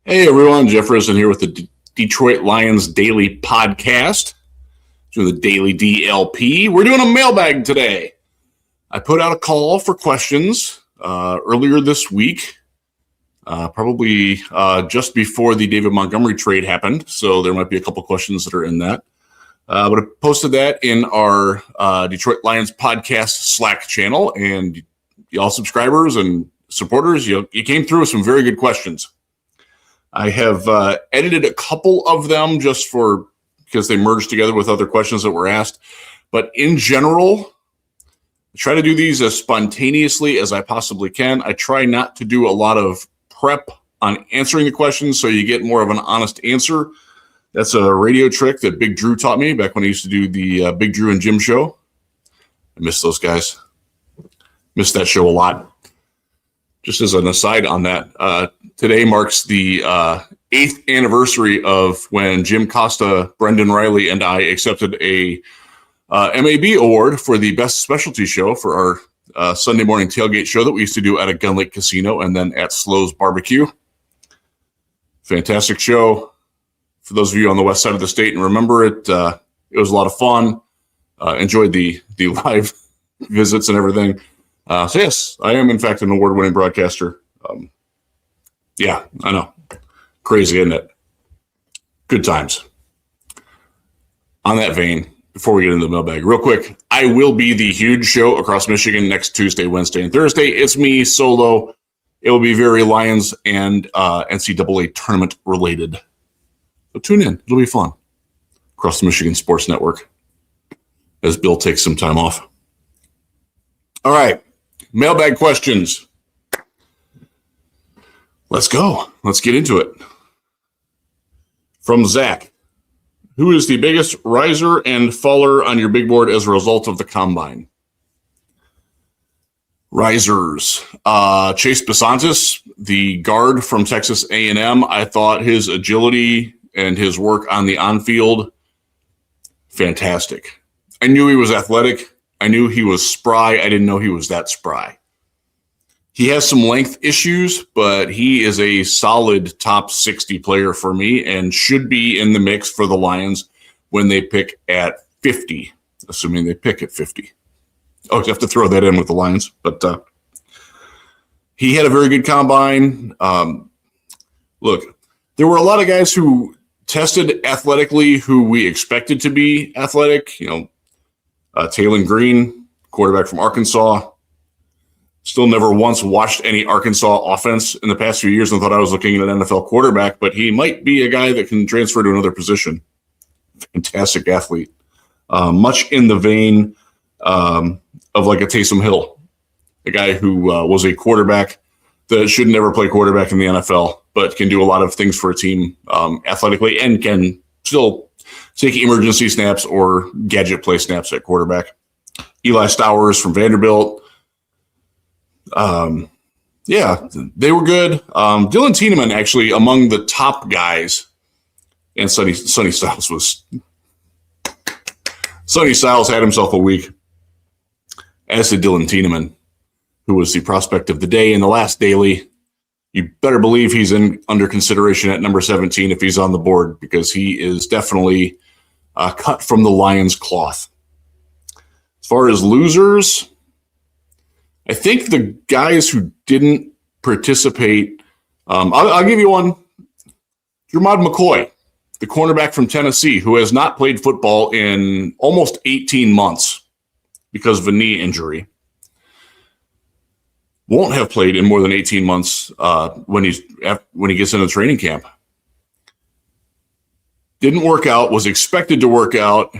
Hey everyone, Jeff Risen here with the Detroit Lions Daily Podcast. Doing the Daily DLP. We're doing a mailbag today. I put out a call for questions earlier this week, probably just before the David Montgomery trade happened. So there might be a couple questions that are in that. But I posted that in our Detroit Lions Podcast Slack channel, and y'all subscribers and supporters, you came through with some very good questions. I have edited a couple of them just because they merged together with other questions that were asked. But in general, I try to do these as spontaneously as I possibly can. I try not to do a lot of prep on answering the questions so you get more of an honest answer. That's a radio trick that Big Drew taught me back when I used to do the Big Drew and Jim show. I miss those guys. Miss that show a lot. Just as an aside on that, today marks the 8th anniversary of when Jim Costa, Brendan Riley, and I accepted a MAB award for the best specialty show for our Sunday morning tailgate show that we used to do at a Gun Lake Casino and then at Slow's Barbecue. Fantastic show for those of you on the west side of the state and remember it. It was a lot of fun. Enjoyed the live visits and everything. So yes, I am in fact an award-winning broadcaster. Yeah, I know. Crazy, isn't it? Good times. On that vein, before we get into the mailbag, real quick, I will be the huge show across Michigan next Tuesday, Wednesday, and Thursday. It's me solo. It will be very Lions and NCAA tournament related. So tune in. It'll be fun. Across the Michigan Sports Network as Bill takes some time off. All right. Mailbag questions. Let's go. Let's get into it. From Zach. Who is the biggest riser and faller on your big board as a result of the combine? Risers. Chase Besantis, the guard from Texas A&M. I thought his agility and his work on the on-field, fantastic. I knew he was athletic. I knew he was spry. I didn't know he was that spry. He has some length issues, but he is a solid top 60 player for me and should be in the mix for the Lions when they pick at 50, assuming they pick at 50. Oh, you have to throw that in with the Lions. But he had a very good combine. Look, there were a lot of guys who tested athletically who we expected to be athletic, Taylon Green, quarterback from Arkansas. Still never once watched any Arkansas offense in the past few years and thought I was looking at an NFL quarterback, but he might be a guy that can transfer to another position. Fantastic athlete. Much in the vein of like a Taysom Hill, a guy who was a quarterback that should never play quarterback in the NFL, but can do a lot of things for a team athletically and can still take emergency snaps or gadget play snaps at quarterback. Eli Stowers from Vanderbilt. Yeah, they were good. Dylan Tieneman actually among the top guys, and Sonny Styles had himself a week, as did Dylan Tieneman, who was the prospect of the day in the last daily. You better believe he's under consideration at number 17 if he's on the board, because he is definitely cut from the Lions cloth. As far as losers, I think the guys who didn't participate, I'll give you one. Jermod McCoy, the cornerback from Tennessee, who has not played football in almost 18 months because of a knee injury. Won't have played in more than 18 months when he gets into training camp. Didn't work out, was expected to work out,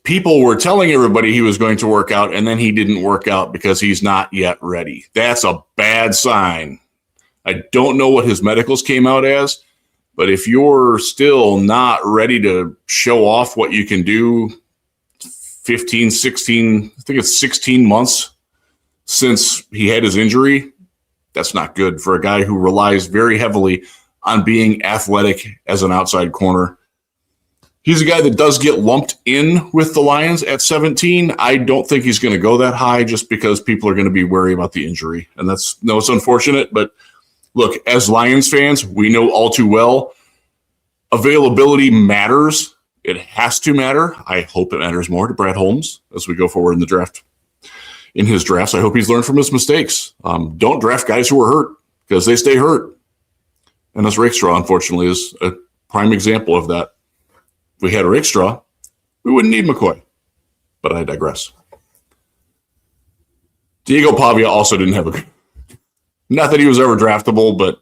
people were telling everybody he was going to work out, and then he didn't work out because he's not yet ready. That's a bad sign. I don't know what his medicals came out as, but if you're still not ready to show off what you can do 15, 16, I think it's 16 months since he had his injury, that's not good for a guy who relies very heavily on being athletic as an outside corner. He's a guy that does get lumped in with the Lions at 17. I don't think he's going to go that high just because people are going to be worried about the injury. And it's unfortunate, but Look, as Lions fans, we know all too well, availability matters. It has to matter. I hope it matters more to Brad Holmes as we go forward in the draft. In his drafts, I hope he's learned from his mistakes. Don't draft guys who are hurt because they stay hurt. And this Rakestraw, unfortunately, is a prime example of that. If we had a Rakestraw, we wouldn't need McCoy. But I digress. Diego Pavia also didn't have a... Not that he was ever draftable, but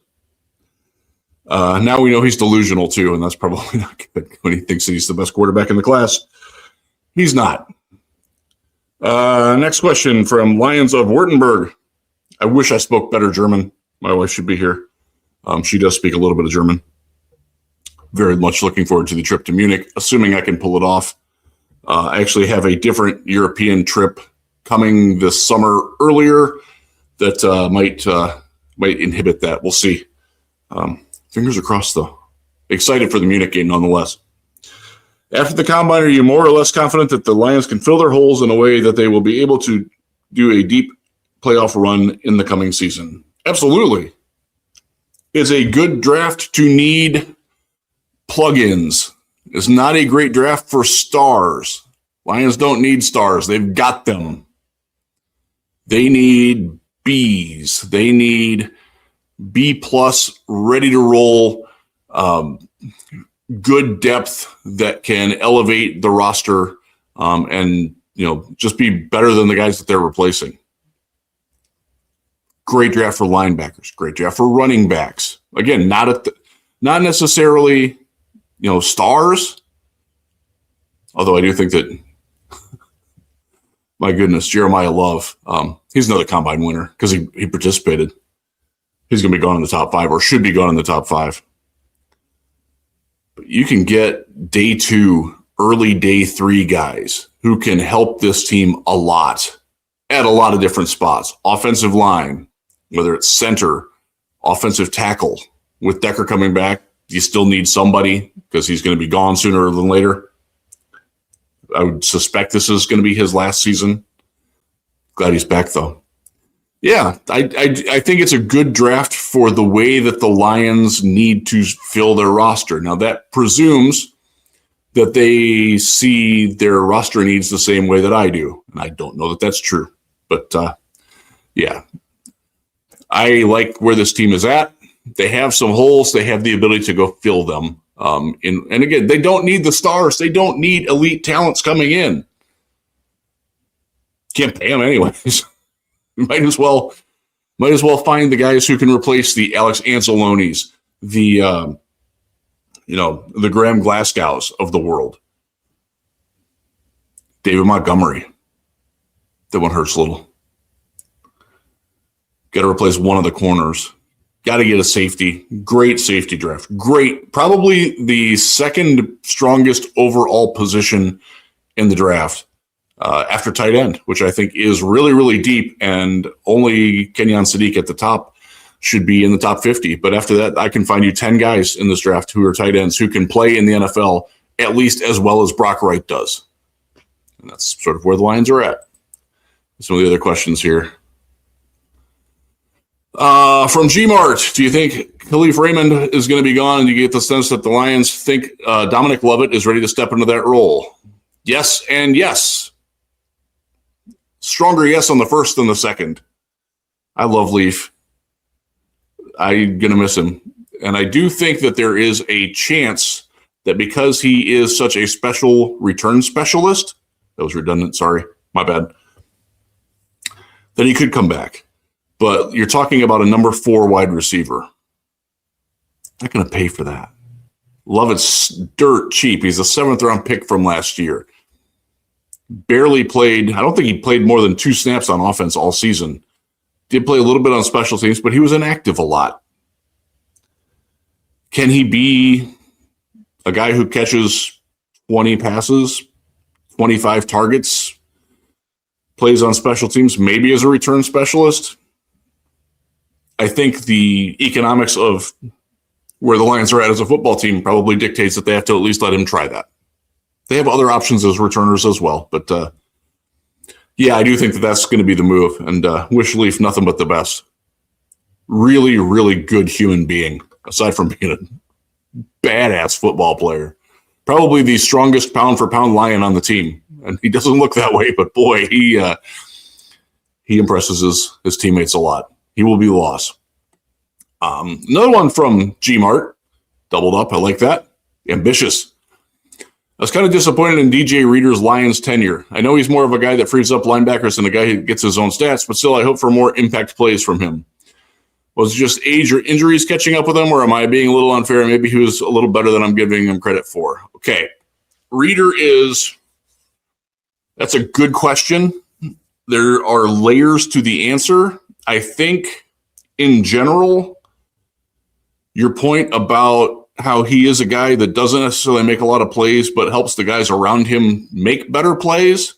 now we know he's delusional too, and that's probably not good when he thinks that he's the best quarterback in the class. He's not. Next question from Lions of Württemberg. I wish I spoke better German. My wife should be here. She does speak a little bit of German. Very much looking forward to the trip to Munich, assuming I can pull it off. I actually have a different European trip coming this summer earlier that might inhibit that. We'll see. Fingers crossed, though. Excited for the Munich game, nonetheless. After the Combine, are you more or less confident that the Lions can fill their holes in a way that they will be able to do a deep playoff run in the coming season? Absolutely. It's a good draft to need plugins. It's not a great draft for stars. Lions don't need stars. They've got them. They need Bs. They need B+, ready to roll, good depth that can elevate the roster and just be better than the guys that they're replacing. Great draft for linebackers. Great draft for running backs. Again, not necessarily stars. Although I do think that, my goodness, Jeremiah Love, he's another Combine winner because he participated. He's going to be gone in the top 5 or should be gone in the top 5. But you can get day 2, early day 3 guys who can help this team a lot at a lot of different spots. Offensive line, whether it's center, offensive tackle. With Decker coming back, you still need somebody because he's going to be gone sooner than later. I would suspect this is going to be his last season. Glad he's back, though. Yeah, I think it's a good draft for the way that the Lions need to fill their roster. Now, that presumes that they see their roster needs the same way that I do. And I don't know that that's true. But, yeah, I like where this team is at. They have some holes. They have the ability to go fill them. And again, they don't need the stars. They don't need elite talents coming in. Can't pay them anyways. Might as well find the guys who can replace the Alex Ancelonis, the Graham Glasgows of the world. David Montgomery. That one hurts a little. Got to replace one of the corners. Got to get a safety. Great safety draft. Great. Probably the second strongest overall position in the draft after tight end, which I think is really, really deep, and only Kenyon Sadiq at the top should be in the top 50. But after that, I can find you 10 guys in this draft who are tight ends who can play in the NFL at least as well as Brock Wright does. And that's sort of where the Lions are at. Some of the other questions here. From Gmart, do you think Khalif Raymond is going to be gone, and you get the sense that the Lions think Dominic Loveit is ready to step into that role? Yes and yes. Stronger yes on the first than the second. I love Leaf. I'm going to miss him. And I do think that there is a chance that because he is such a special return specialist, that was redundant, sorry, my bad, that he could come back. But you're talking about a number 4 wide receiver. Not going to pay for that. Lovett's dirt cheap. He's a 7th-round pick from last year. Barely played. I don't think he played more than 2 snaps on offense all season. Did play a little bit on special teams, but he was inactive a lot. Can he be a guy who catches 20 passes, 25 targets, plays on special teams, maybe as a return specialist? I think the economics of where the Lions are at as a football team probably dictates that they have to at least let him try that. They have other options as returners as well. But, yeah, I do think that that's going to be the move. And wish Leaf nothing but the best. really, really good human being, aside from being a badass football player. Probably the strongest pound-for-pound Lion on the team. And he doesn't look that way, but boy, he impresses his teammates a lot. He will be the loss. Another one from G-Mart. Doubled up. I like that. Ambitious. I was kind of disappointed in DJ Reader's Lions tenure. I know he's more of a guy that frees up linebackers than a guy who gets his own stats, but still I hope for more impact plays from him. Was it just age or injuries catching up with him, or am I being a little unfair? Maybe he was a little better than I'm giving him credit for. Okay. Reader that's a good question. There are layers to the answer. I think in general, your point about how he is a guy that doesn't necessarily make a lot of plays, but helps the guys around him make better plays.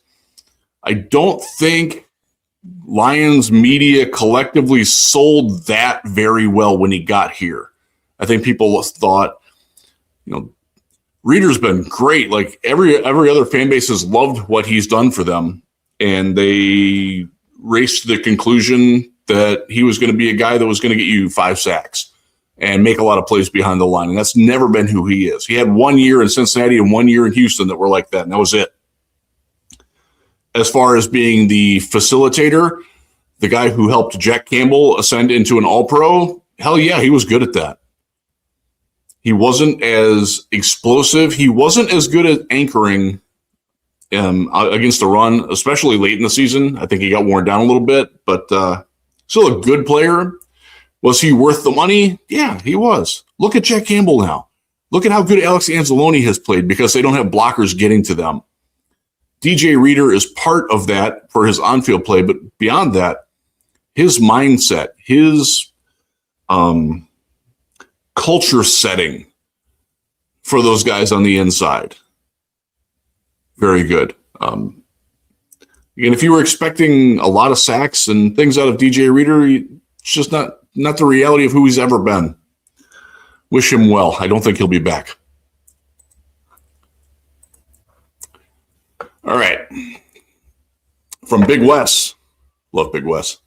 I don't think Lions media collectively sold that very well when he got here. I think people thought, Reader's been great. Like every other fan base has loved what he's done for them. And they raced to the conclusion that he was going to be a guy that was going to get you 5 sacks and make a lot of plays behind the line. And that's never been who he is. He had 1 year in Cincinnati and 1 year in Houston that were like that, and that was it. As far as being the facilitator, the guy who helped Jack Campbell ascend into an all-pro, hell yeah, he was good at that. He wasn't as explosive. He wasn't as good at anchoring against the run, especially late in the season. I think he got worn down a little bit, but still a good player. Was he worth the money? Yeah, he was. Look at Jack Campbell now. Look at how good Alex Anzalone has played because they don't have blockers getting to them. DJ Reader is part of that for his on-field play, but beyond that, his mindset, his culture setting for those guys on the inside, very good. And if you were expecting a lot of sacks and things out of DJ Reader, it's just not the reality of who he's ever been. Wish him well. I don't think he'll be back. All right. From Big Wes. Love Big Wes.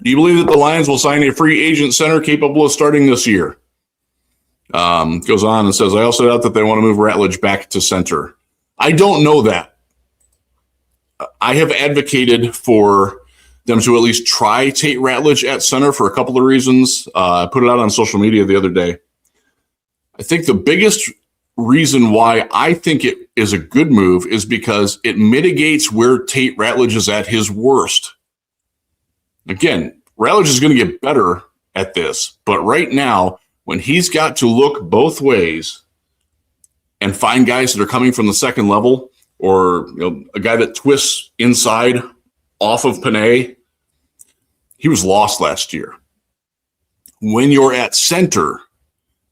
Do you believe that the Lions will sign a free agent center capable of starting this year? Goes on and says, I also doubt that they want to move Ratledge back to center. I don't know that. I have advocated for them to at least try Tate Ratledge at center for a couple of reasons. I put it out on social media the other day. I think the biggest reason why I think it is a good move is because it mitigates where Tate Ratledge is at his worst. Again, Ratledge is going to get better at this, but right now, when he's got to look both ways and find guys that are coming from the second level, or a guy that twists inside off of Panay, he was lost last year. When you're at center,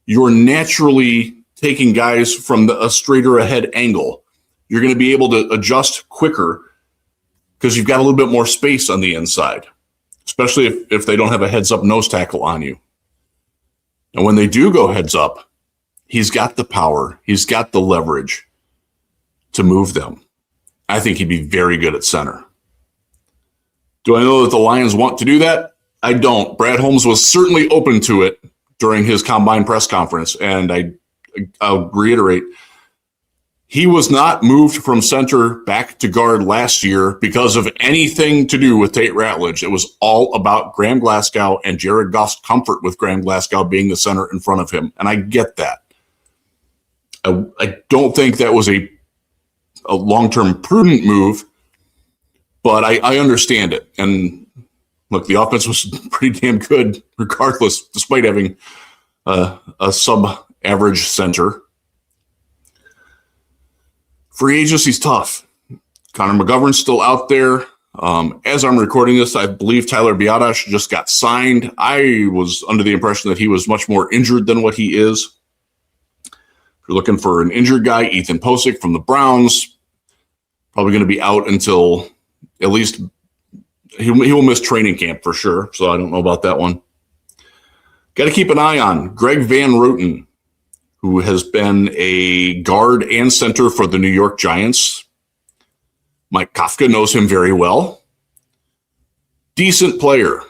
you're naturally taking guys from a straighter ahead angle. You're going to be able to adjust quicker because you've got a little bit more space on the inside, especially if they don't have a heads up nose tackle on you. And when they do go heads up, he's got the power, he's got the leverage to move them. I think he'd be very good at center. Do I know that the Lions want to do that? I don't. Brad Holmes was certainly open to it during his combine press conference, and I'll reiterate, he was not moved from center back to guard last year because of anything to do with Tate Ratledge. It was all about Graham Glasgow and Jared Goff's comfort with Graham Glasgow being the center in front of him, and I get that. I don't think that was a long-term prudent move, but I understand it. And look, the offense was pretty damn good regardless, despite having a sub-average center. Free agency's tough. Connor McGovern's still out there. As I'm recording this, I believe Tyler Biadasz just got signed. I was under the impression that he was much more injured than what he is. If you're looking for an injured guy, Ethan Posick from the Browns, probably going to be out until at least he will miss training camp for sure. So I don't know about that one. Got to keep an eye on Greg Van Roten, who has been a guard and center for the New York Giants. Mike Kafka knows him very well. Decent player.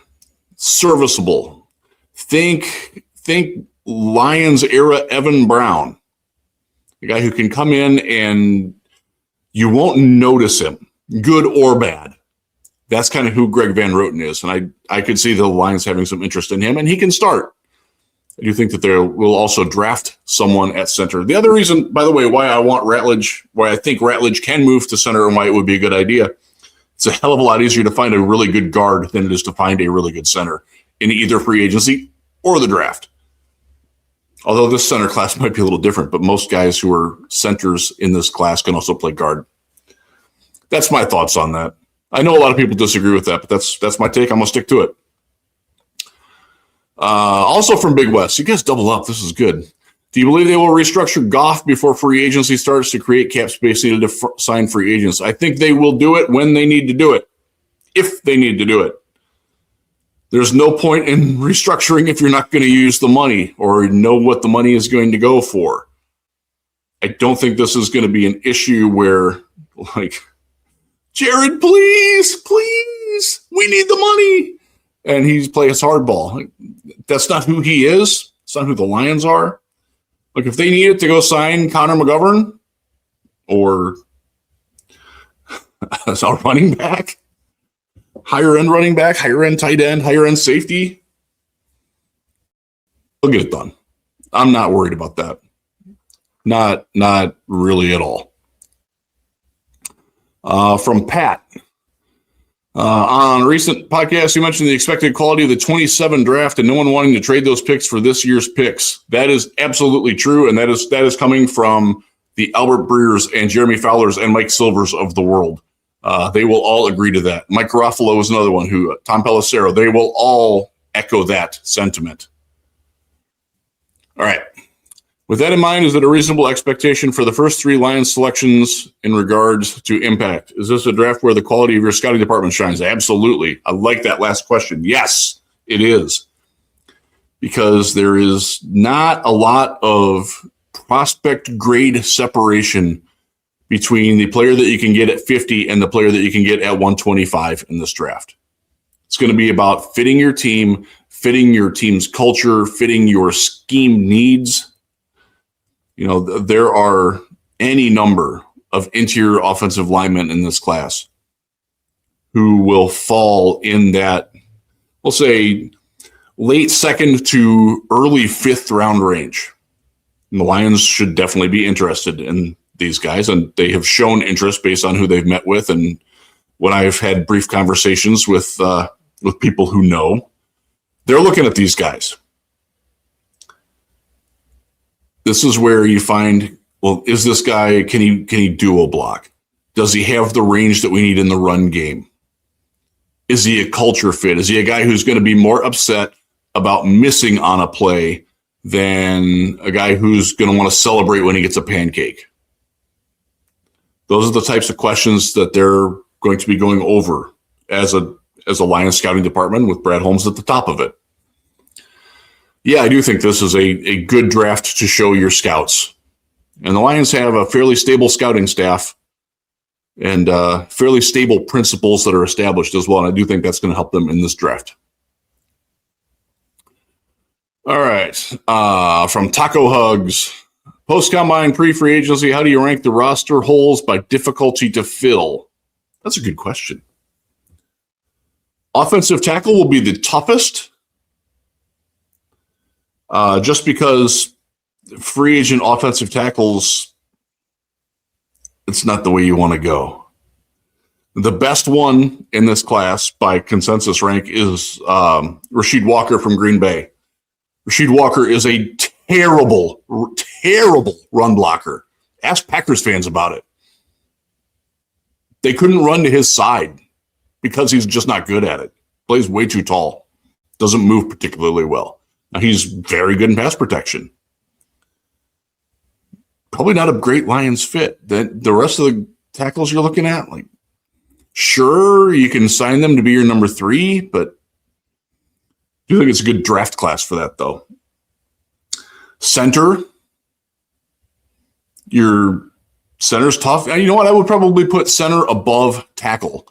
serviceable. Think Lions era Evan Brown, a guy who can come in and you won't notice him, good or bad. That's kind of who Greg Van Roten is, and I could see the Lions having some interest in him, and he can start. I do think that they will also draft someone at center. The other reason, by the way, why I think Ratledge can move to center and why it would be a good idea, it's a hell of a lot easier to find a really good guard than it is to find a really good center in either free agency or the draft. Although this center class might be a little different, but most guys who are centers in this class can also play guard. That's my thoughts on that. I know a lot of people disagree with that, but that's my take. I'm going to stick to it. Also from Big West, you guys double up. This is good. Do you believe they will restructure Goff before free agency starts to create cap space needed to sign free agents? I think they will do it when they need to do it, if they need to do it. There's no point in restructuring if you're not going to use the money or know what the money is going to go for. I don't think this is going to be an issue where, like, Jared, please, we need the money. And he's plays hardball. That's not who he is. It's not who the Lions are. Like, if they needed to go sign Connor McGovern or as a running back, higher end tight end, higher end safety, they'll get it done. I'm not worried about that. Not really at all. From Pat. On a recent podcast, you mentioned the expected quality of the 27 draft and no one wanting to trade those picks for this year's picks. That is absolutely true, and that is coming from the Albert Breers and Jeremy Fowlers and Mike Silvers of the world. They will all agree to that. Mike Garofalo is another one who, Tom Pelissero, they will all echo that sentiment. All right. With that in mind, is it a reasonable expectation for the first three Lions selections in regards to impact? Is this a draft where the quality of your scouting department shines? Absolutely. I like that last question. Yes, it is. Because there is not a lot of prospect grade separation between the player that you can get at 50 and the player that you can get at 125 in this draft. It's going to be about fitting your team, fitting your team's culture, fitting your scheme needs. You know, there are any number of interior offensive linemen in this class who will fall in that, we'll say, late second to early fifth round range. And the Lions should definitely be interested in these guys, and they have shown interest based on who they've met with. And when I've had brief conversations with people who know, they're looking at these guys. This is where you find, well, is this guy, can he dual block? Does he have the range that we need in the run game? Is he a culture fit? Is he a guy who's going to be more upset about missing on a play than a guy who's going to want to celebrate when he gets a pancake? Those are the types of questions that they're going to be going over as a Lions scouting department with Brad Holmes at the top of it. Yeah, I do think this is a good draft to show your scouts. And the Lions have a fairly stable scouting staff and fairly stable principles that are established as well. And I do think that's going to help them in this draft. All right. From Taco Hugs. Post-combine, pre-free agency, how do you rank the roster holes by difficulty to fill? That's a good question. Offensive tackle will be the toughest. Just because free agent offensive tackles, it's not the way you want to go. The best one in this class by consensus rank is Rasheed Walker from Green Bay. Rasheed Walker is a terrible run blocker. Ask Packers fans about it. They couldn't run to his side because he's just not good at it. Plays way too tall. Doesn't move particularly well. Now, he's very good in pass protection. Probably not a great Lions fit. The rest of the tackles you're looking at, like, sure, you can sign them to be your number 3, but I do think it's a good draft class for that, though. Center, your center's tough. And you know what? I would probably put center above tackle.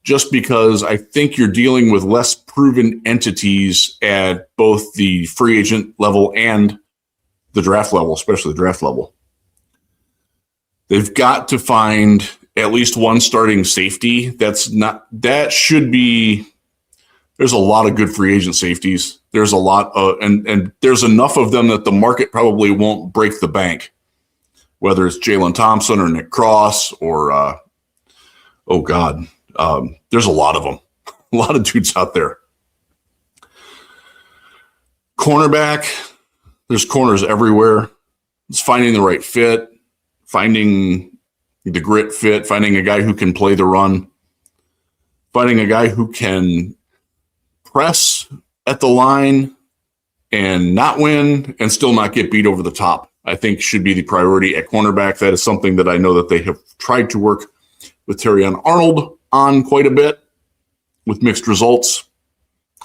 just because I think you're dealing with less proven entities at both the free agent level and the draft level, especially the draft level. They've got to find at least one starting safety. There's a lot of good free agent safeties. There's a lot of, and there's enough of them that the market probably won't break the bank, whether it's Jalen Thompson or Nick Cross or, there's a lot of them, a lot of dudes out there. Cornerback, there's corners everywhere. It's finding the right fit, finding the grit fit, finding a guy who can play the run, finding a guy who can press at the line and not win and still not get beat over the top, I think should be the priority at cornerback. That is something that I know that they have tried to work with Terrion Arnold on quite a bit with mixed results.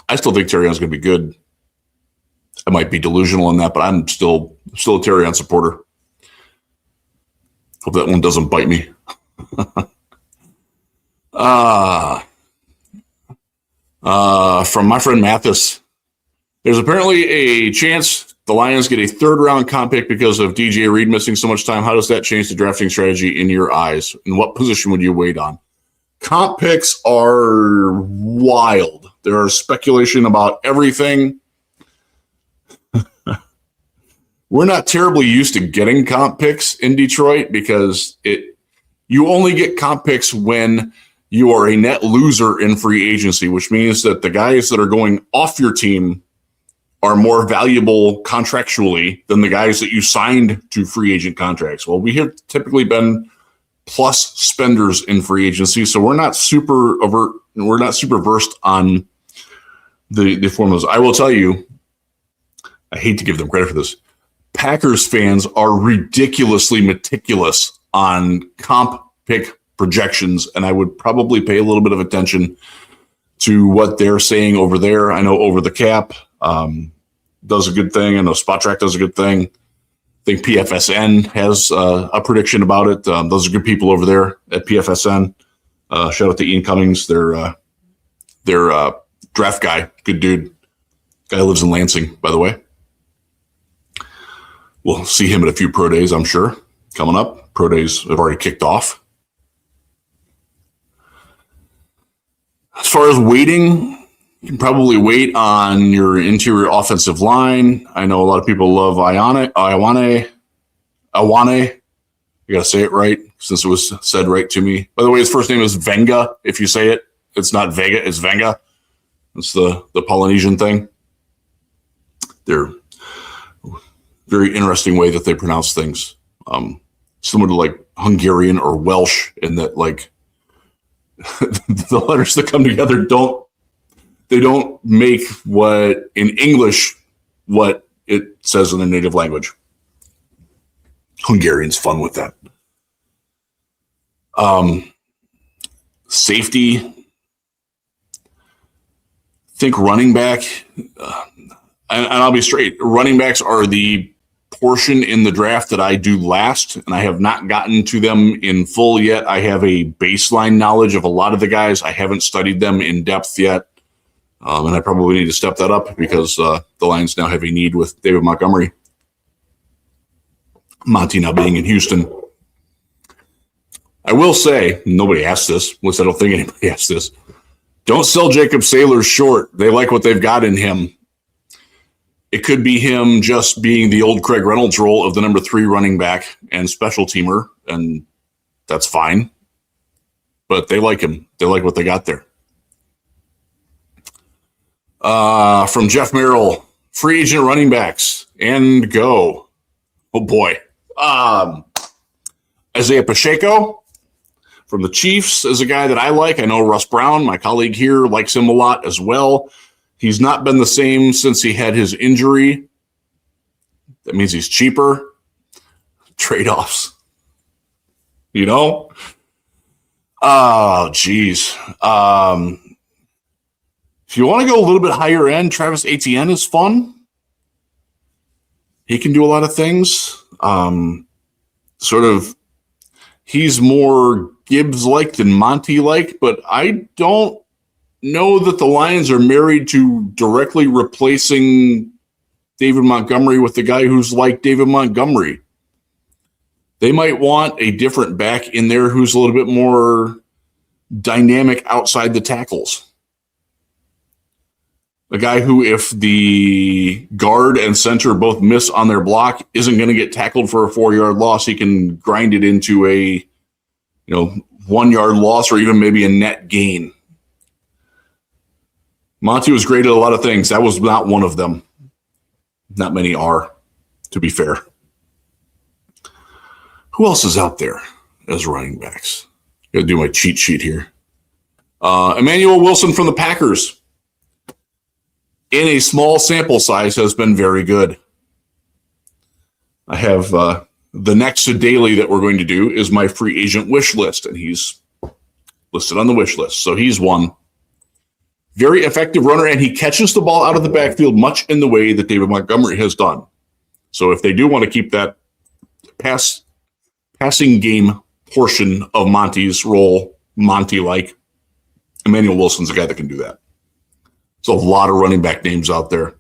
I still think Terrion's going to be good. I might be delusional on that, but I'm still a Terrion supporter. Hope that one doesn't bite me. From my friend Mathis, there's apparently a chance the Lions get a third-round comp pick because of DJ Reed missing so much time. How does that change the drafting strategy in your eyes? And what position would you wait on? Comp picks are wild. There is speculation about everything. We're not terribly used to getting comp picks in Detroit because you only get comp picks when you are a net loser in free agency, which means that the guys that are going off your team are more valuable contractually than the guys that you signed to free agent contracts. Well, we have typically been plus spenders in free agency, so we're not super versed on the formulas. I will tell you, I hate to give them credit for this. Packers fans are ridiculously meticulous on comp pick projections, and I would probably pay a little bit of attention to what they're saying over there. I know Over the Cap does a good thing. I know Spot Track does a good thing. I think PFSN has a prediction about it. Those are good people over there at PFSN. Shout out to Ian Cummings, their draft guy. Good dude. Guy lives in Lansing, by the way. We'll see him at a few pro days, I'm sure, coming up. Pro days have already kicked off. As far as waiting, you can probably wait on your interior offensive line. I know a lot of people love Iwane. I got to say it right since it was said right to me. By the way, his first name is Venga. If you say it, it's not Vega, it's Venga. It's the Polynesian thing. They're very interesting way that they pronounce things. Similar to like Hungarian or Welsh in that like the letters that come together don't make what in English what it says in the native language. Hungarian's fun with that. Safety. Think running back. And I'll be straight. Running backs are the portion in the draft that I do last, and I have not gotten to them in full yet. I have a baseline knowledge of a lot of the guys. I haven't studied them in depth yet, and I probably need to step that up because the Lions now have a need with David Montgomery. Monty now being in Houston. I will say, nobody asked this, at least I don't think anybody asked this. Don't sell Jacob Saylor short. They like what they've got in him. It could be him just being the old Craig Reynolds role of the number 3 running back and special teamer, and that's fine. But they like him. They like what they got there. From Jeff Merrill, free agent running backs, and go. Oh, boy. Isaiah Pacheco from the Chiefs is a guy that I like. I know Russ Brown, my colleague here, likes him a lot as well. He's not been the same since he had his injury. That means he's cheaper. Trade-offs. You know? Oh, geez. If you want to go a little bit higher end, Travis Etienne is fun. He can do a lot of things. He's more Gibbs-like than Monty-like, but I don't know that the Lions are married to directly replacing David Montgomery with the guy who's like David Montgomery. They might want a different back in there who's a little bit more dynamic outside the tackles. A guy who, if the guard and center both miss on their block, isn't going to get tackled for a 4-yard loss. He can grind it into a 1-yard loss or even maybe a net gain. Monty was great at a lot of things. That was not one of them. Not many are, to be fair. Who else is out there as running backs? Got to do my cheat sheet here. Emmanuel Wilson from the Packers, in a small sample size, has been very good. I have the next daily that we're going to do is my free agent wish list, and he's listed on the wish list. So he's one. Very effective runner, and he catches the ball out of the backfield much in the way that David Montgomery has done. So if they do want to keep that passing game portion of Monty's role, Monty-like, Emmanuel Wilson's a guy that can do that. There's a lot of running back names out there. A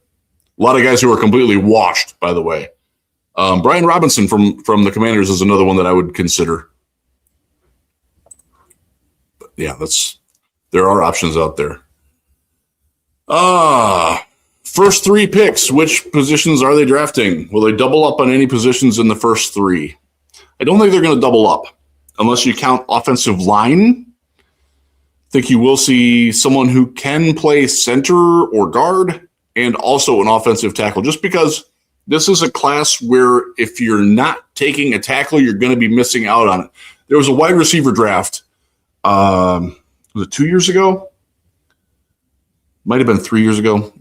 lot of guys who are completely washed, by the way. Brian Robinson from the Commanders is another one that I would consider. But yeah, there are options out there. First 3 picks, which positions are they drafting? Will they double up on any positions in the first 3? I don't think they're going to double up unless you count offensive line. I think you will see someone who can play center or guard and also an offensive tackle, just because this is a class where if you're not taking a tackle, you're going to be missing out on it. There was a wide receiver draft, was it 2 years ago? Might have been 3 years ago.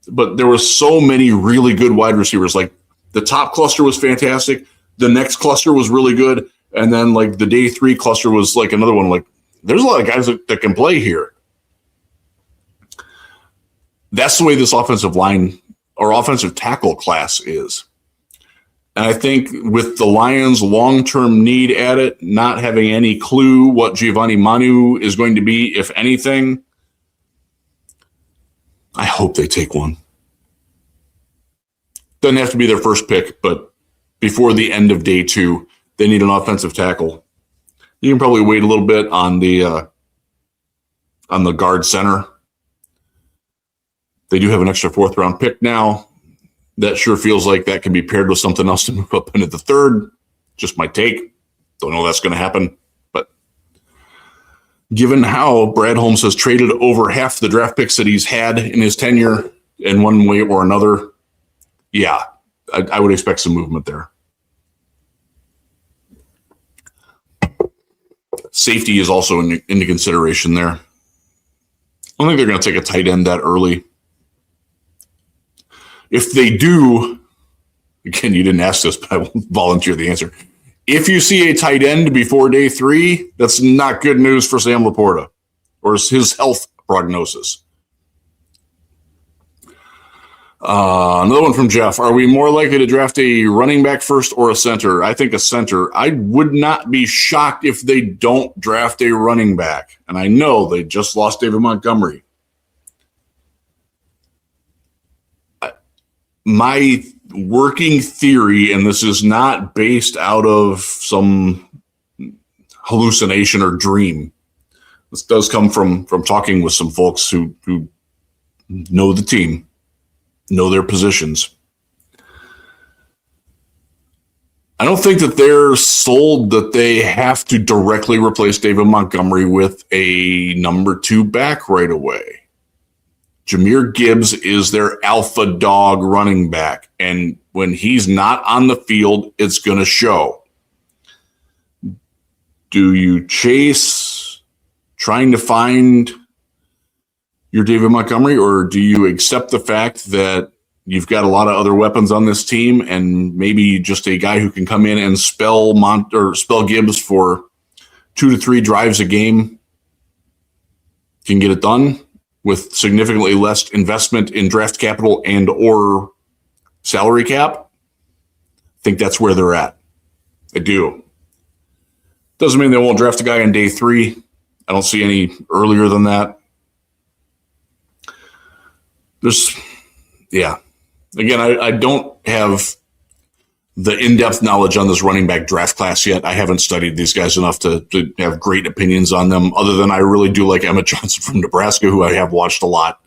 But there were so many really good wide receivers. Like the top cluster was fantastic. The next cluster was really good. And then like the day 3 cluster was like another one. Like there's a lot of guys that can play here. That's the way this offensive line or offensive tackle class is. And I think with the Lions' long-term need at it, not having any clue what Giovanni Manu is going to be, if anything, I hope they take one. Doesn't have to be their first pick, but before the end of day 2, they need an offensive tackle. You can probably wait a little bit on the guard center. They do have an extra 4th-round pick now. That sure feels like that can be paired with something else to move up into the 3rd. Just my take. Don't know that's going to happen. But given how Brad Holmes has traded over half the draft picks that he's had in his tenure in one way or another, yeah, I would expect some movement there. Safety is also into consideration there. I don't think they're going to take a tight end that early. If they do, again, you didn't ask this, but I will volunteer the answer. If you see a tight end before day 3, that's not good news for Sam Laporta or his health prognosis. Another one from Jeff. Are we more likely to draft a running back first or a center? I think a center. I would not be shocked if they don't draft a running back. And I know they just lost David Montgomery. My working theory, and this is not based out of some hallucination or dream. This does come from talking with some folks who know the team, know their positions. I don't think that they're sold that they have to directly replace David Montgomery with a number 2 back right away. Jahmyr Gibbs is their alpha dog running back, and when he's not on the field, it's going to show. Do you chase trying to find your David Montgomery, or do you accept the fact that you've got a lot of other weapons on this team and maybe just a guy who can come in and spell Gibbs for 2 to 3 drives a game can get it done with significantly less investment in draft capital and or salary cap? I think that's where they're at. I do. Doesn't mean they won't draft a guy on day 3. I don't see any earlier than that. Again, I don't have the in-depth knowledge on this running back draft class yet. I haven't studied these guys enough to have great opinions on them, other than I really do like Emmett Johnson from Nebraska, who I have watched a lot.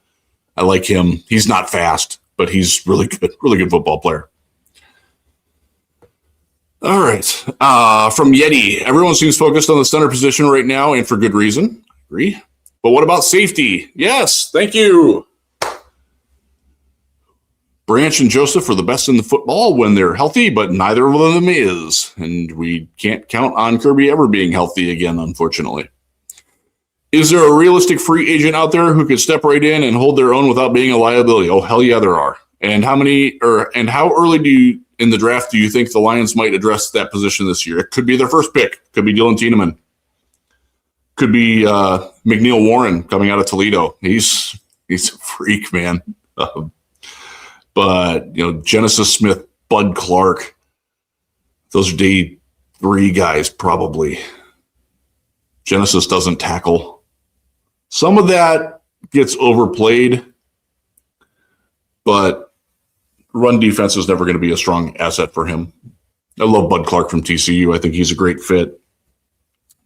I like him. He's not fast, but he's really good football player. All right. From Yeti, everyone seems focused on the center position right now, and for good reason. I agree. But what about safety? Yes, thank you. Branch and Joseph are the best in the football when they're healthy, but neither of them is. And we can't count on Kirby ever being healthy again, unfortunately. Is there a realistic free agent out there who could step right in and hold their own without being a liability? Oh, hell yeah, there are. And how early in the draft do you think the Lions might address that position this year? It could be their first pick. Could be Dylan Tieneman. Could be McNeil Warren coming out of Toledo. He's a freak, man. But, Genesis Smith, Bud Clark, those are day 3 guys probably. Genesis doesn't tackle. Some of that gets overplayed, but run defense is never going to be a strong asset for him. I love Bud Clark from TCU. I think he's a great fit.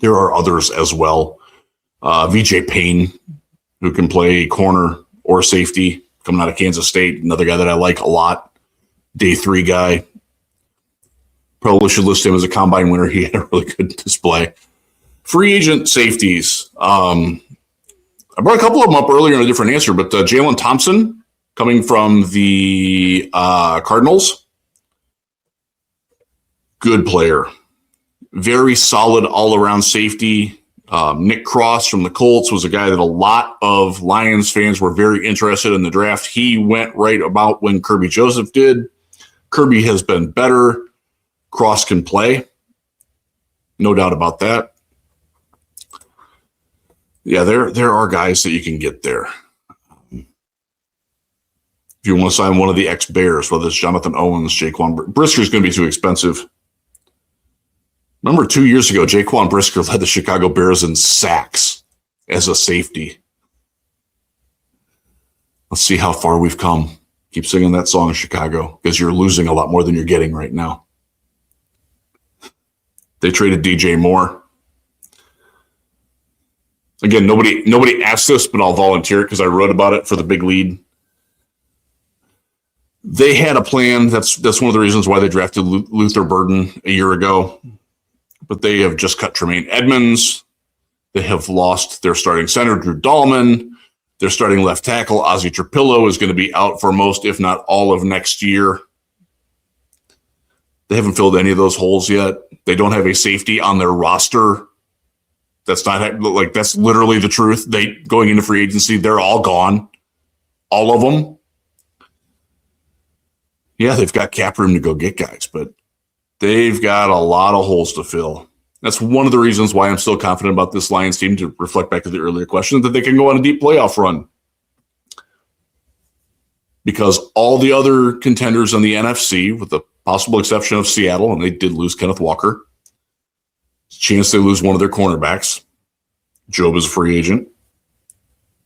There are others as well. VJ Payne, who can play corner or safety, coming out of Kansas State, another guy that I like a lot. Day 3 guy. Probably should list him as a combine winner. He had a really good display. Free agent safeties. I brought a couple of them up earlier in a different answer, but Jalen Thompson coming from the Cardinals. Good player. Very solid all-around safety. Nick Cross from the Colts was a guy that a lot of Lions fans were very interested in the draft. He went right about when Kirby Joseph did. Kirby has been better. Cross can play. No doubt about that. Yeah, there are guys that you can get there. If you want to sign one of the ex-Bears, whether it's Jonathan Owens, Brisker's going to be too expensive. Remember 2 years ago, Jaquan Brisker led the Chicago Bears in sacks as a safety. Let's see how far we've come. Keep singing that song, Chicago, because you're losing a lot more than you're getting right now. They traded DJ Moore. Again, nobody asked this, but I'll volunteer it because I wrote about it for the Big Lead. They had a plan. That's one of the reasons why they drafted Luther Burden a year ago. But they have just cut Tremaine Edmonds. They have lost their starting center, Drew Dahlman. Their starting left tackle, Ozzie Trapillo, is going to be out for most, if not all, of next year. They haven't filled any of those holes yet. They don't have a safety on their roster. That's literally the truth. Going into free agency, they're all gone. All of them. Yeah, they've got cap room to go get guys, but they've got a lot of holes to fill. That's one of the reasons why I'm still confident about this Lions team, to reflect back to the earlier question, that they can go on a deep playoff run. Because all the other contenders in the NFC, with the possible exception of Seattle, and they did lose Kenneth Walker, chance they lose one of their cornerbacks. Job is a free agent.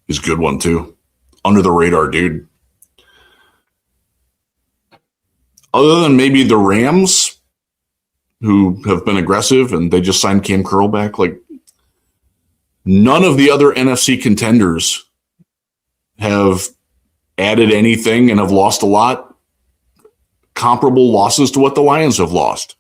He's a good one, too. Under the radar, dude. Other than maybe the Rams, who have been aggressive and they just signed Cam Curl back, none of the other NFC contenders have added anything and have lost a lot. Comparable losses to what the Lions have lost.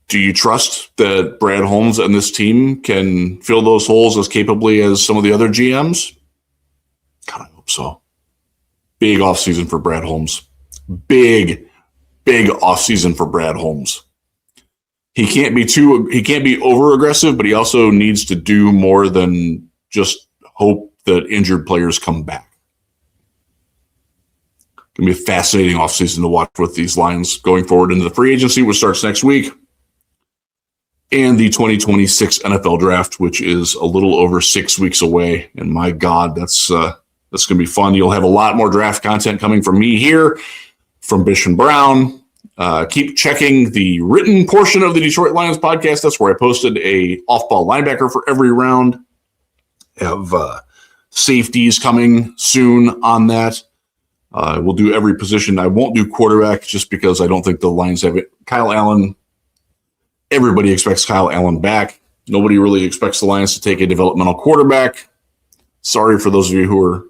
Do you trust that Brad Holmes and this team can fill those holes as capably as some of the other GMs? God, I hope so. Big offseason for Brad Holmes. Big offseason for Brad Holmes. He can't be over aggressive, but he also needs to do more than just hope that injured players come back. Going to be a fascinating offseason to watch with these Lions going forward into the free agency, which starts next week, and the 2026 NFL draft, which is a little over 6 weeks away. And my God, that's going to be fun. You'll have a lot more draft content coming from me here, from Bish and Brown. Keep checking the written portion of the Detroit Lions podcast. That's where I posted a off-ball linebacker for every round. Have safeties coming soon on that. We'll do every position. I won't do quarterback just because I don't think the Lions have it. Kyle Allen, everybody expects Kyle Allen back. Nobody really expects the Lions to take a developmental quarterback. Sorry for those of you who are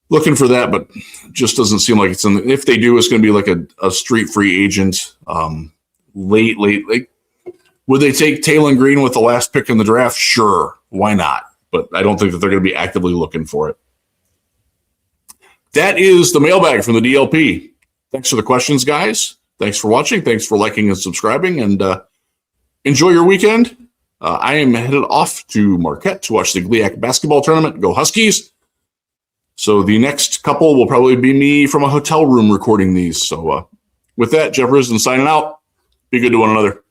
looking for that, but just doesn't seem like it's in. If they do, it's going to be like a street free agent. Late. Would they take Taylon Green with the last pick in the draft? Sure. Why not? But I don't think that they're going to be actively looking for it. That is the mailbag from the DLP. Thanks for the questions, guys. Thanks for watching. Thanks for liking and subscribing, and enjoy your weekend. I am headed off to Marquette to watch the GLIAC basketball tournament. Go Huskies. So the next couple will probably be me from a hotel room recording these. So with that, Jeff Risden signing out. Be good to one another.